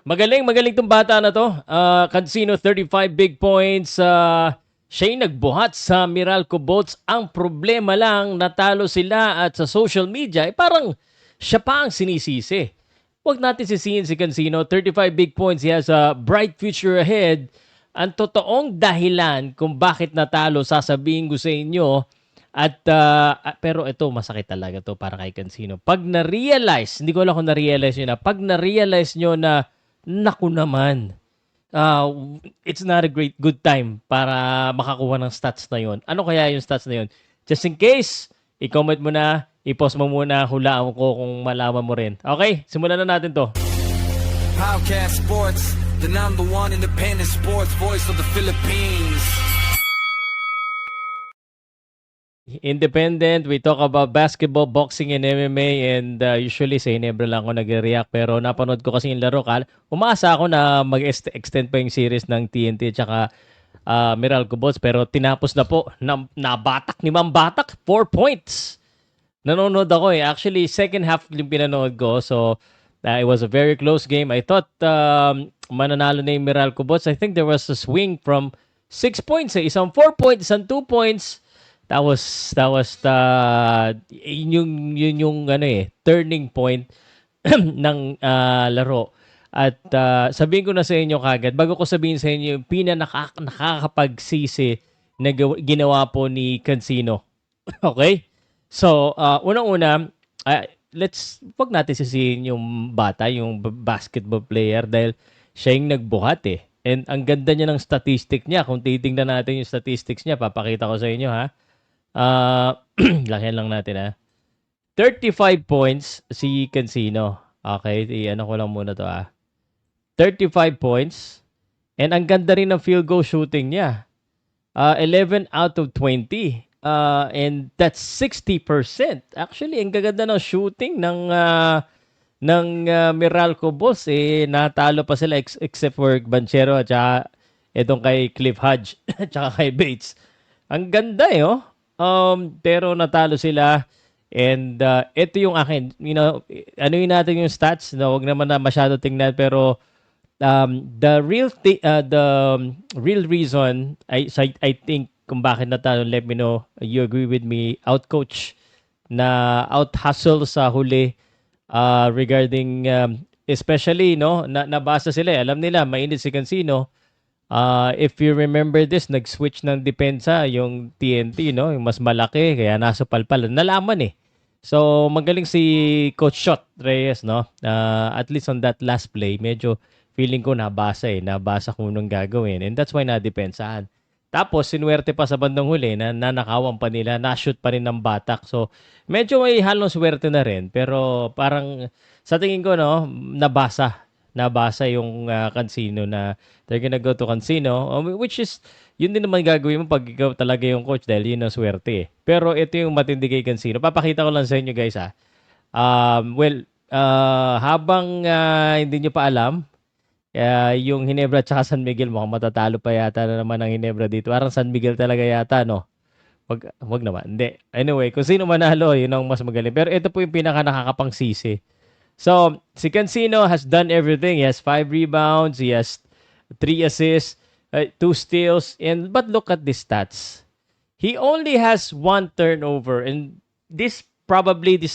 Magaling tong bata na to. Cancino, 35 big points. Siya yung nagbuhat sa Meralco Bolts. Ang problema lang, natalo sila at sa social media, parang siya pa ang sinisisi. Huwag natin sisihin si Cancino. 35 big points. He has a bright future ahead. Ang totoong dahilan kung bakit natalo, sasabihin ko sa inyo. At pero ito, masakit talaga to para kay Cancino. Pag na-realize, hindi ko alam kung na-realize nyo na, pag na-realize nyo na, naku naman, it's not a good time para makakuha ng stats na yon. Ano kaya yung stats na yon? Just in case, i-comment mo na, i-post mo muna, hulaan ko kung malaman mo rin. Okay, simulan na natin to. Podcast Sports, the number one independent sports voice of the Philippines. Independent, we talk about basketball, boxing, and MMA, and usually sa Hinebra lang ako nag-react, pero napanood ko kasi yung laro. Umaasa ako na mag-extend pa yung series ng TNT at saka Meralco Bolts, pero tinapos na po. Nabatak ni Ma'am Batak, 4 points. Nanonood ako eh. Actually, second half yung pinanood ko, so it was a very close game. I thought mananalo na yung Meralco Bolts. I think there was a swing from 6 points eh. Isang 4 points, isang 2 points. That was yung ano eh, turning point ng laro. At sabihin ko na sa inyo kagad, bago ko sabihin sa inyo yung nakakapagsisi na ginawa po ni Cancino. Okay? So, unang-una, wag natin sisihin yung bata, yung basketball player dahil siya yung nagbuhat eh. And ang ganda niya ng statistic niya. Kung titingnan natin yung statistics niya, papakita ko sa inyo ha. Lakihan lang natin ha. 35 points si Cancino. Okay, ano ko lang muna to ha. 35 points. And ang ganda rin ng field goal shooting niya. 11 out of 20. And that's 60%. Actually, ang gaganda ng shooting ng Meralco Bolts. Natalo pa sila except for Banchero at saka itong kay Cliff Hodge at saka kay Bates. Ang ganda eh, oh. Pero natalo sila and ito yung akin, ano yun natin yung stats, no? Huwag naman na masyado tingnan pero the real reason I think kung bakit natalo, let me know, you agree with me, out-coach na out-hustle sa huli regarding especially nabasa sila alam nila mainit si Cancino. If you remember this, nag-switch ng depensa yung TNT, yung mas malaki, kaya nasa palpal. Nalaman eh. So, magaling si Coach Shot Reyes, at least on that last play, medyo feeling ko nabasa kung anong gagawin. And that's why nadepensahan. Tapos, sinuwerte pa sa bandang huli, na nanakawan pa nila, na-shoot pa rin ng Batak. So, medyo may halong swerte na rin. Pero parang, sa tingin ko, nabasa yung Cancino na they're gonna go to Cancino, which is, yun din naman gagawin mo pag ikaw talaga yung coach dahil yun ang swerte eh. Pero ito yung matindi kay Cancino. Papakita ko lang sa inyo guys ha. Habang hindi nyo pa alam, yung Hinebra at San Miguel, mukhang matatalo pa yata na naman ang Hinebra dito. Parang San Miguel talaga yata, no? Wag naman. Hindi. Anyway, kung sino manalo, yun ang mas magaling. Pero ito po yung pinaka nakakapangsisi. So, si Cancino has done everything. He has 5 rebounds. He has 3 assists, 2 steals. But look at the stats. He only has 1 turnover. And this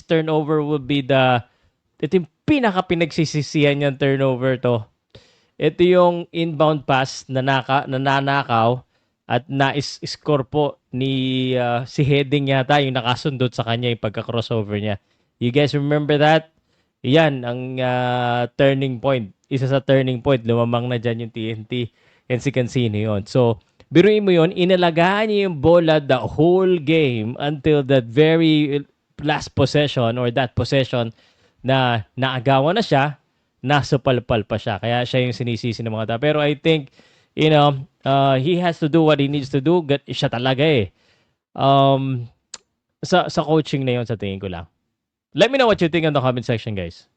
turnover will be ito yung pinaka-pinagsisisihan niyang turnover to. Ito yung inbound pass na nanakaw at na-score po ni si Heading yata yung nakasundot sa kanya yung pagka-crossover niya. You guys remember that? Yan ang turning point. Isa sa turning point. Lumamang na dyan yung TNT and si Cancino yun. So, biruin mo yun, inalagaan niya yung bola the whole game until that very last possession or that possession na naagawan na siya, nasa palpal pa siya. Kaya siya yung sinisisi ng mga tao. Pero I think, he has to do what he needs to do. Siya talaga eh. Sa coaching na yun sa tingin ko lang. Let me know what you think in the comment section, guys.